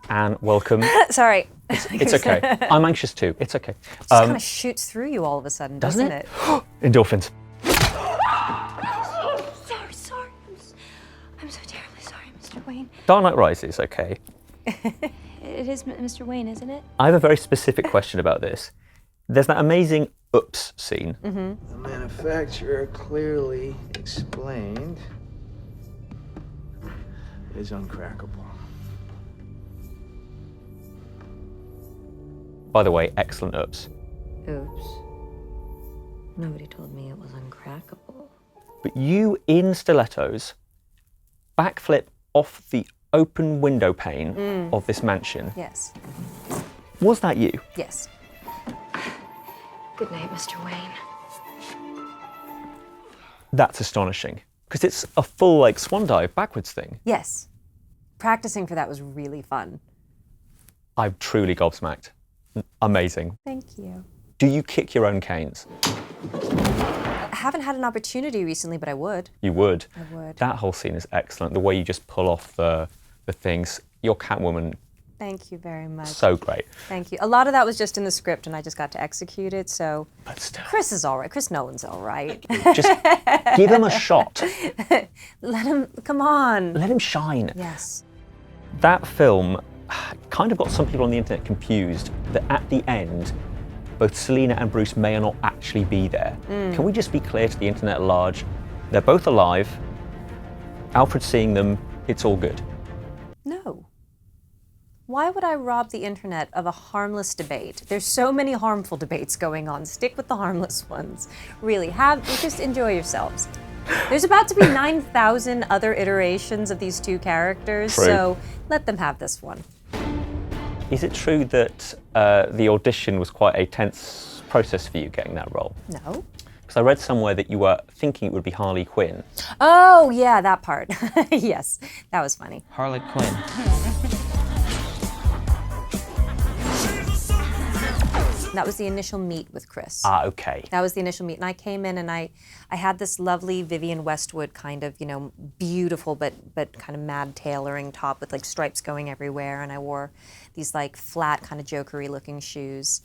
and welcome. Sorry. It's okay. I'm anxious too. It's okay. It just kind of shoots through you all of a sudden, doesn't it? Endorphins. Sorry. I'm so terribly sorry, Mr. Wayne. Dark Knight Rises, okay. It is Mr. Wayne, isn't it? I have a very specific question about this. There's that amazing oops scene. The manufacturer clearly explained is uncrackable. By the way, excellent oops. Oops. Nobody told me it was uncrackable. But you, in stilettos, backflip off the open window pane of this mansion. Yes. Was that you? Yes. Good night, Mr. Wayne. That's astonishing. Because it's a full, like, swan dive backwards thing. Yes. Practicing for that was really fun. I'm truly gobsmacked. Amazing. Thank you. Do you kick your own canes? I haven't had an opportunity recently, but I would. You would. I would. That whole scene is excellent. The way you just pull off the things. Your Catwoman, Thank you very much. so great. Thank you. A lot of that was just in the script, and I just got to execute it, so... But still, Chris is all right. Chris Nolan's all right. just give him a shot. Let him... Come on. Let him shine. Yes. That film kind of got some people on the internet confused that at the end, both Selena and Bruce may or not actually be there. Can we just be clear to the internet at large? They're both alive. Alfred's seeing them. It's all good. No. Why would I rob the internet of a harmless debate? There's so many harmful debates going on. Stick with the harmless ones. Really, just enjoy yourselves. There's about to be 9,000 other iterations of these two characters, True. so let them have this one. Is it true that the audition was quite a tense process for you getting that role? No? Because I read somewhere that you were thinking it would be Harley Quinn. Oh, yeah, that part. Yes, that was funny. Harley Quinn. That was the initial meet with Chris. Ah, okay. That was the initial meet, and I came in and I had this lovely Vivienne Westwood kind of, beautiful but kind of mad tailoring top with like stripes going everywhere, and I wore these like flat kind of jokery looking shoes,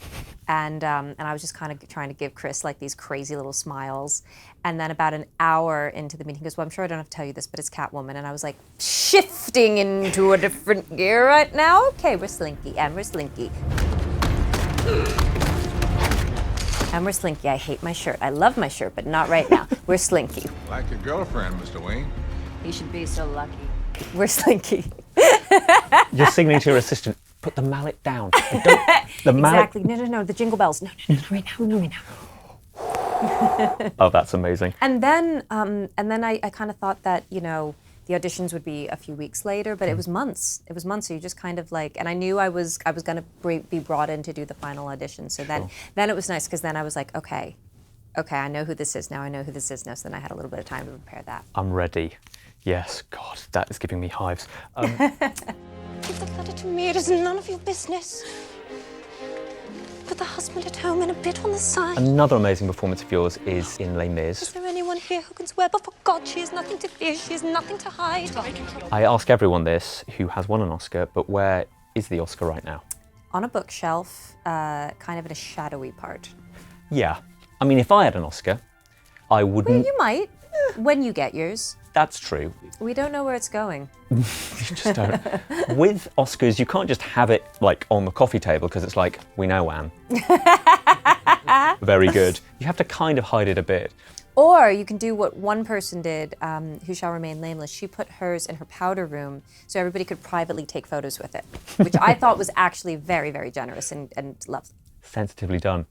and I was just kind of trying to give Chris like these crazy little smiles, and then about an hour into the meeting, he goes, "Well, I'm sure I don't have to tell you this, but it's Catwoman," and I was like, shifting into a different gear right now. Okay, we're Slinky, and we're Slinky. And we're Slinky. I hate my shirt. I love my shirt, but not right now. We're Slinky. Like your girlfriend, Mr. Wayne. You should be so lucky. We're Slinky. You're signaling to your assistant, put the mallet down. The mallet. Exactly. No. The jingle bells. No, right now. No, right now. Oh, that's amazing. And then I kind of thought that, the auditions would be a few weeks later, but it was months. It was months, so you just kind of like, and I knew I was going to be brought in to do the final audition. So then it was nice, because then I was like, okay, I know who this is now. I know who this is now. So then I had a little bit of time to prepare that. I'm ready. Yes, God, that is giving me hives. Give that letter to me. It is none of your business. Put the husband at home and a bit on the side. Another amazing performance of yours is in Les Mis. Is there anyone here who can swear? But for God, she has nothing to fear. She has nothing to hide. I ask everyone this who has won an Oscar, but where is the Oscar right now? On a bookshelf, kind of in a shadowy part. Yeah. I mean, if I had an Oscar, I wouldn't... Well, you might, when you get yours. That's true. We don't know where it's going. You just don't. With Oscars, you can't just have it like on the coffee table, because it's like, we know Anne. Very good. You have to kind of hide it a bit. Or you can do what one person did, who shall remain nameless. She put hers in her powder room so everybody could privately take photos with it, which I thought was actually very, very generous and lovely. Sensitively done.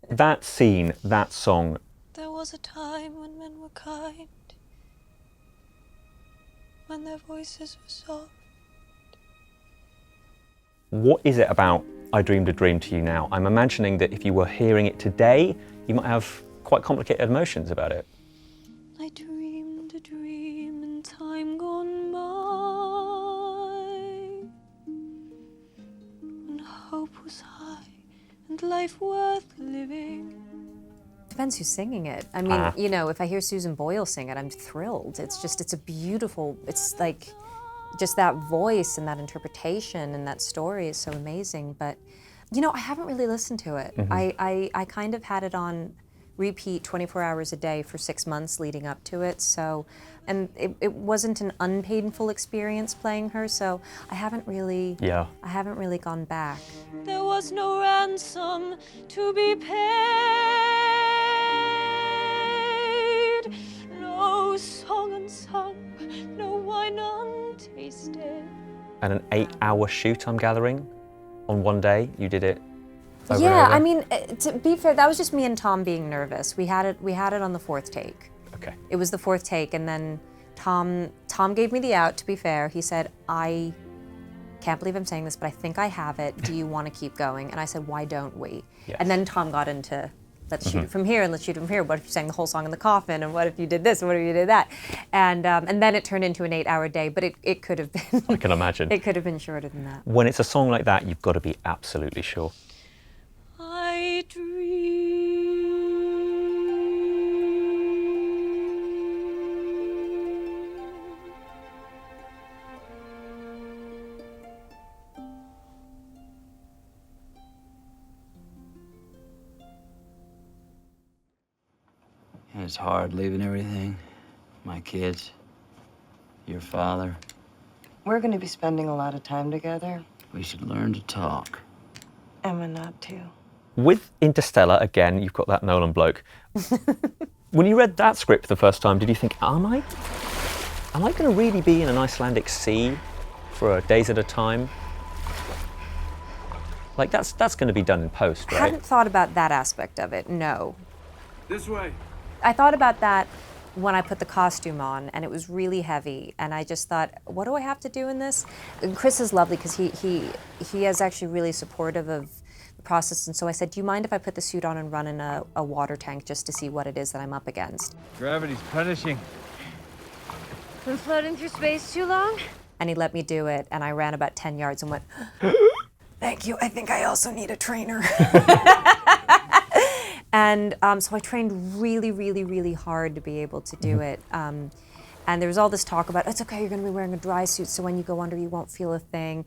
That scene, that song. There was a time when men were kind, when their voices were soft. What is it about I Dreamed a Dream to you now? I'm imagining that if you were hearing it today, you might have quite complicated emotions about it. I dreamed a dream in time gone by, when hope was high and life worth living. Depends who's singing it. I mean, if I hear Susan Boyle sing it, I'm thrilled. It's a beautiful, it's like, just that voice and that interpretation and that story is so amazing. But, you know, I haven't really listened to it. I kind of had it on repeat 24 hours a day for 6 months leading up to it. So, and it wasn't an unpainful experience playing her. So I haven't really gone back. There was no ransom to be paid, no song unsung, no wine untasted. And an 8-hour shoot, I'm gathering, on one day. You did it over and Yeah, over? I mean, to be fair, that was just me and Tom being nervous. We had it on the 4th take. Okay. It was the 4th take, and then Tom gave me the out, to be fair. He said, I can't believe I'm saying this, but I think I have it. Do you want to keep going? And I said, why don't we? Yes. And then Tom got into, let's shoot it from here, and let's shoot it from here. What if you sang the whole song in the coffin? And what if you did this? And what if you did that? And then it turned into an 8-hour day, but it could have been. I can imagine. It could have been shorter than that. When it's a song like that, you've got to be absolutely sure. I dream. And it's hard leaving everything. My kids, your father. We're going to be spending a lot of time together. We should learn to talk. Emma not to. With Interstellar, again, you've got that Nolan bloke. When you read that script the first time, did you think, am I going to really be in an Icelandic sea for days at a time? Like, that's going to be done in post, I right? hadn't thought about that aspect of it, no. This way. I thought about that when I put the costume on, and it was really heavy, and I just thought, what do I have to do in this? And Chris is lovely because he is actually really supportive of the process, and so I said, do you mind if I put the suit on and run in a water tank just to see what it is that I'm up against? Gravity's punishing. Been floating through space too long? And he let me do it, and I ran about 10 yards and went, thank you, I think I also need a trainer. And so I trained really, really, really hard to be able to do it. And there was all this talk about, it's okay, you're gonna be wearing a dry suit, so when you go under, you won't feel a thing.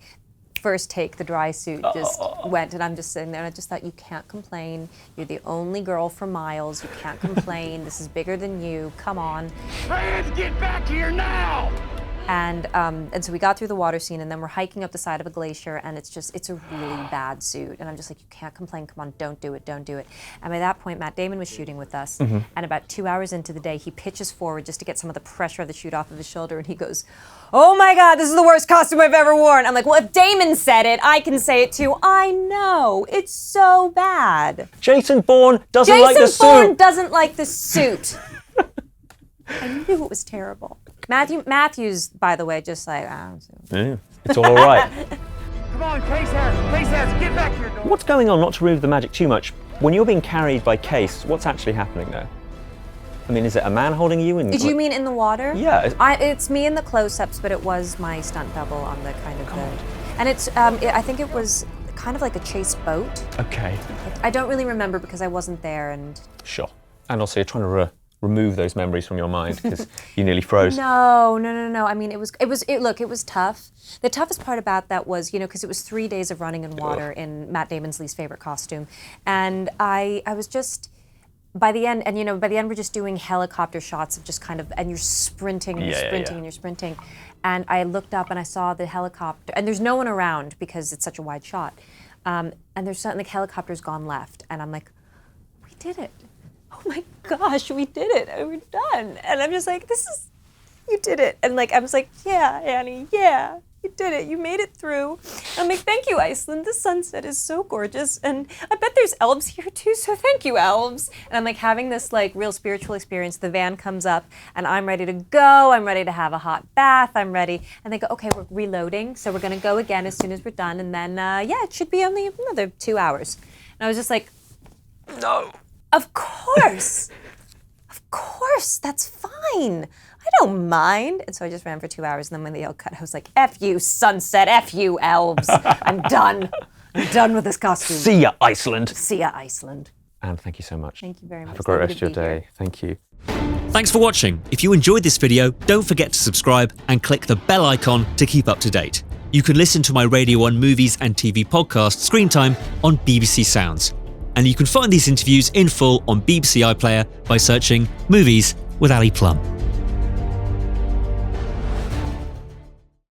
First take, the dry suit just went, and I'm just sitting there, and I just thought, you can't complain. You're the only girl for miles. You can't complain. This is bigger than you. Come on. Fans, get back here now! And so we got through the water scene, and then we're hiking up the side of a glacier, and it's a really bad suit. And I'm just like, you can't complain, come on, don't do it. And by that point, Matt Damon was shooting with us, and about 2 hours into the day, he pitches forward just to get some of the pressure of the shoot off of his shoulder, and he goes, oh my God, this is the worst costume I've ever worn. I'm like, well, if Damon said it, I can say it too. I know, it's so bad. Jason Bourne doesn't like the suit. Jason Bourne doesn't like the suit. I knew it was terrible. Matthews, by the way, just like, Yeah, it's all right. Come on, Case has, get back here. What's going on, not to remove the magic too much, when you're being carried by Case, what's actually happening there? I mean, is it a man holding you? Did you mean in the water? Yeah. It's me in the close-ups, but it was my stunt double on the kind of and it's, I think it was kind of like a chase boat. Okay. I don't really remember because I wasn't there, and... Sure. And also you're trying to remove those memories from your mind because you nearly froze. No. I mean, it was tough. The toughest part about that was, because it was 3 days of running in water in Matt Damon's least favorite costume. And I was just, by the end we're just doing helicopter shots of just kind of, and you're sprinting and you're sprinting. And I looked up and I saw the helicopter, and there's no one around because it's such a wide shot. And there's something, like, helicopter's gone left. And I'm like, we did it. Oh my gosh, we did it, and we're done. And I'm just like, you did it. And like, I was like, yeah, Annie, yeah, you did it, you made it through. And I'm like, thank you, Iceland, the sunset is so gorgeous, and I bet there's elves here too, so thank you, elves. And I'm like having this like real spiritual experience. The van comes up, and I'm ready to go, I'm ready to have a hot bath, I'm ready. And they go, okay, we're reloading, so we're gonna go again as soon as we're done, and then, it should be only another 2 hours. And I was just like, no. Of course, that's fine. I don't mind. And so I just ran for 2 hours, and then when the yell cut, I was like, F you, sunset, F you, elves. I'm done. I'm done with this costume. See ya, Iceland. See ya, Iceland. Anne, thank you so much. Thank you very much. Have a great Lovely rest of your to be here. day. Thank you. Thanks for watching. If you enjoyed this video, don't forget to subscribe and click the bell icon to keep up to date. You can listen to my Radio 1 movies and TV podcast, Screen Time, on BBC Sounds. And you can find these interviews in full on BBC iPlayer by searching Movies with Ali Plumb.